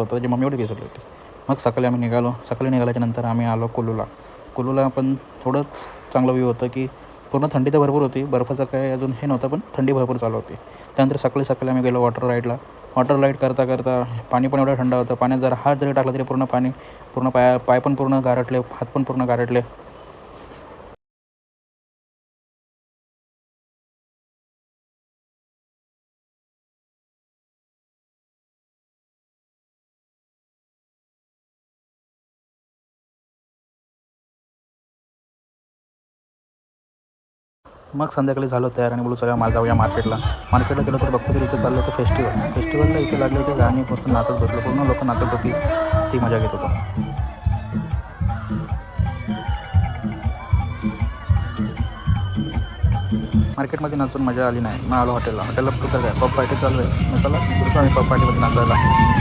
होतं, त्याची मम्मी एवढी विसरली होती. मग सकाळी आम्ही निघालो. सकाळी निघाल्याच्या नंतर आम्ही आलो कुलूला. कुलूला पण थोडं चांगलं व्ह्यू होतं की पूर्ण थंडी तर भरपूर होती. बर्फाचं काय अजून हे नव्हतं, पण थंडी भरपूर चालू होती. त्यानंतर सकाळी आम्ही गेलो वॉटर राईडला. वॉटर राईड करता पाणी पण एवढं थंड होतं. पाण्यात जर हात जरी टाकला तरी पूर्ण पाणी पूर्ण पाय पण पूर्ण गारटले, हात पण पूर्ण गारटले. मग संध्याकाळी झालो तयार आणि बोलू सगळ्या जाऊया मार्केटला. मार्केटला गेलो तर बघतो तर इथे चाललं होतं फेस्टिवलला. इथे लागले होते गाणी, मस्त नाचत बसलो. पूर्ण लोक नाचत होती, ती मजा घेत होतो. मार्केटमध्ये नाचून मजा आली नाही. मग आलो हॉटेलला तर काय पब पार्टी चालू आहे. मग चला दुसरं आम्ही पब पार्टीमध्ये नाचायला.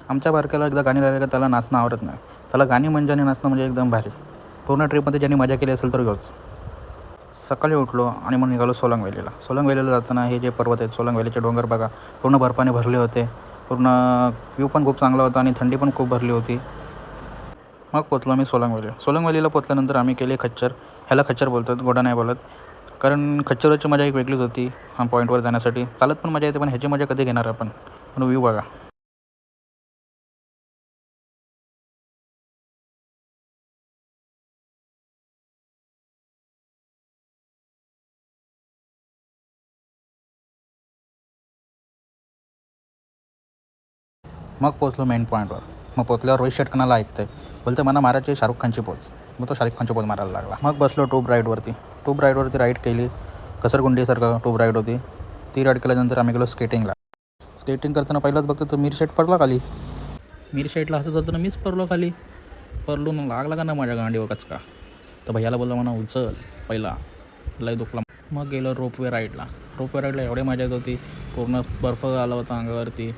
आमच्या बारक्याला एकदा गाणी लागले का त्याला नाचणं आवडत नाही. त्याला गाणी म्हणजे आणि नाचणं म्हणजे एकदम भारी. पूर्ण ट्रिपमध्ये ज्यांनी मजा केली असेल तर ह्योच. सकाळी उठलो आणि मग निघालो सोलांग व्हॅलीला. सोलांग व्हॅलीला जाताना हे जे पर्वत आहेत, सोलांग व्हॅलीचे डोंगर बघा, पूर्ण बर्फाने भरले होते. पूर्ण व्ह्यू पण खूप चांगला होता आणि थंडी पण खूप भरली होती. मग पोचलो आम्ही सोलांग व्हॅलीला. सोलांग व्हॅलीला पोचल्यानंतर आम्ही केले खच्चर. ह्याला खच्चर बोलतात, घोडा नाही बोलत. कारण खच्चरची मजा एक वेगळीच होती. हा पॉईंटवर जाण्यासाठी चालत पण मजा येते, पण ह्याची मजा कधी घेणार आपण. पण व्ह्यू बघा. मग पोचलो मेन पॉईंटवर. मग पोचल्यावर रोहित शेट्टीला ऐकतंय, बोलतं मला मारायची शाहरुख खानची पोच. मग तो शाहरुख खानची पोच मारायला लागला. मग बसलो ट्यूब राईडवरती राईड केली. घसरगुंडीसारखं ट्यूब राईड होती. ती राईड केल्यानंतर आम्ही गेलो स्केटिंगला. स्केटिंग करताना पहिलाच बघतो तर मीर शेट पडला खाली. मीर शेटला हसत होतं, मीच पडलो खाली. पडलो मग लागला का ना माझ्या गांडीवर कचका. तर भैयाला बोलला म्हणा उचल पहिला, लय दुखला. मग गेलो रोपवे राईडला एवढी मजा येत होती. पूर्ण बर्फ आला होता अंगावरती.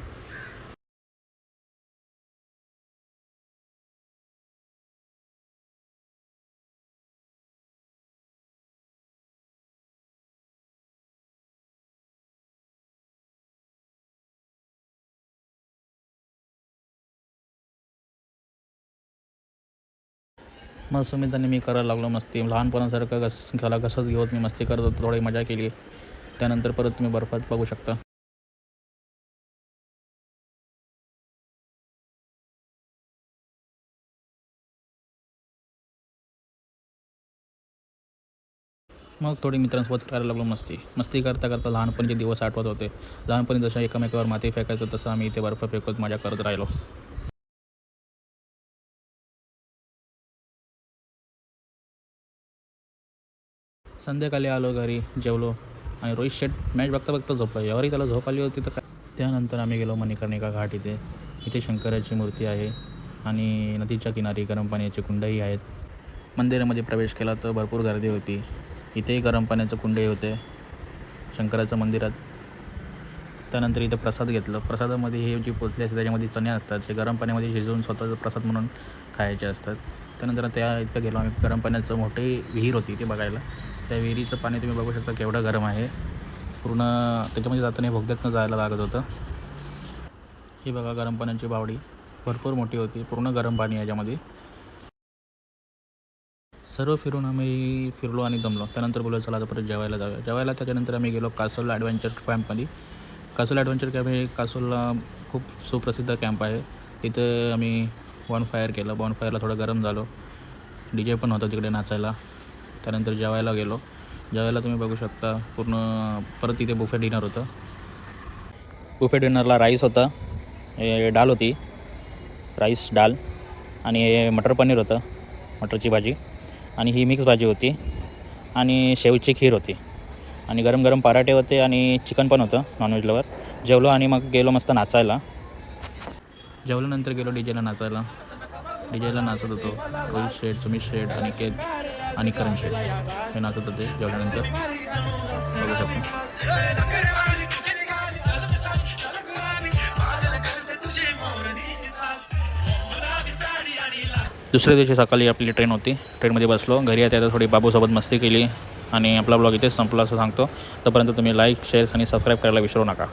मग सुमित आणि मी करायला लागलो मस्ती. लहानपणासारखं घसाला घसत घेऊन मी मस्ती करत होतो. थोडी मजा केली. त्यानंतर परत तुम्ही बर्फात बघू शकता. मग थोडी मित्रांसोबत करायला लागलो मस्ती करता लहानपणीचे दिवस आठवत होते. लहानपणी जसं एकमेकावर माती फेकायचं तसं आम्ही इथे बर्फ फेकत मजा करत राहिलो. संध्याकाळी आलो घरी, जेवलो आणि रोहित शेट मॅच बघता झोपला. यावरही त्याला झोप आली होती तर काय. त्यानंतर आम्ही गेलो मणिकर्णिका घाट. इथे शंकराची मूर्ती आहे आणि नदीच्या किनारी गरम पाण्याचे कुंडही आहेत. मंदिरामध्ये प्रवेश केला तर भरपूर गर्दी होती. इथेही गरम पाण्याचं कुंडही होते शंकराच्या मंदिरात. त्यानंतर इथं प्रसाद घेतलं. प्रसादामध्ये हे जी पोचली असते त्याच्यामध्ये चणे असतात, ते गरम पाण्यामध्ये शिजवून स्वतःचा प्रसाद म्हणून खायचे असतात. त्यानंतर इथं गेलो आम्ही. गरम पाण्याचं मोठी विहीर होती ती बघायला. त्या विहिरीचं पाणी तुम्ही बघू शकता केवढं गरम आहे. पूर्ण त्याच्यामध्ये जाताना भोगद्यातनं जायला लागत होतं. ही बघा गरम पाण्याची बावडी भरपूर मोठी होती. पूर्ण गरम पाणी याच्यामध्ये. सर्व फिरून आम्ही फिरलो आणि दमलो. त्यानंतर बोललो चला आता परत जेवायला जाऊया. त्याच्यानंतर आम्ही गेलो कासोल ॲडव्हेंचर कॅम्पमध्ये. कासोल ॲडव्हेंचर कॅम्प हे कासोलला खूप सुप्रसिद्ध कॅम्प आहे. तिथं आम्ही बॉनफायर केलं. बॉनफायरला थोडं गरम झालो. DJ पण होतं तिकडे नाचायला. त्यानंतर जेवायला गेलो. तुम्ही बघू शकता पूर्ण परत तिथे बुफे डिनर होतं. बुफे डिनरला राईस होता, डाल होती, राईस डाल आणि मटर पनीर होतं, मटरची भाजी आणि ही मिक्स भाजी होती आणि शेवची खीर होती आणि गरम गरम पराठे होते आणि चिकन पण होतं नॉनव्हेज लवर. जेवलो आणि मग गेलो मस्त नाचायला. जेवल्यानंतर गेलो DJला नाचायला. DJला नाचत होतो. रोहित शेठ, सुमित शेठ, अनिकेत आणि करण शेठ हे नाचत होते जेवल्यानंतर. बघू शकतो. दुसऱ्या दिवशी सकाळी आपली ट्रेन होती. ट्रेनमध्ये बसलो. घरी येता येता थोडी बाबूसोबत मस्ती केली आणि आपला ब्लॉग इथेच संपला असं सांगतो. तोपर्यंत तुम्ही लाईक, शेअर्स आणि सबस्क्राईब करायला विसरू नका.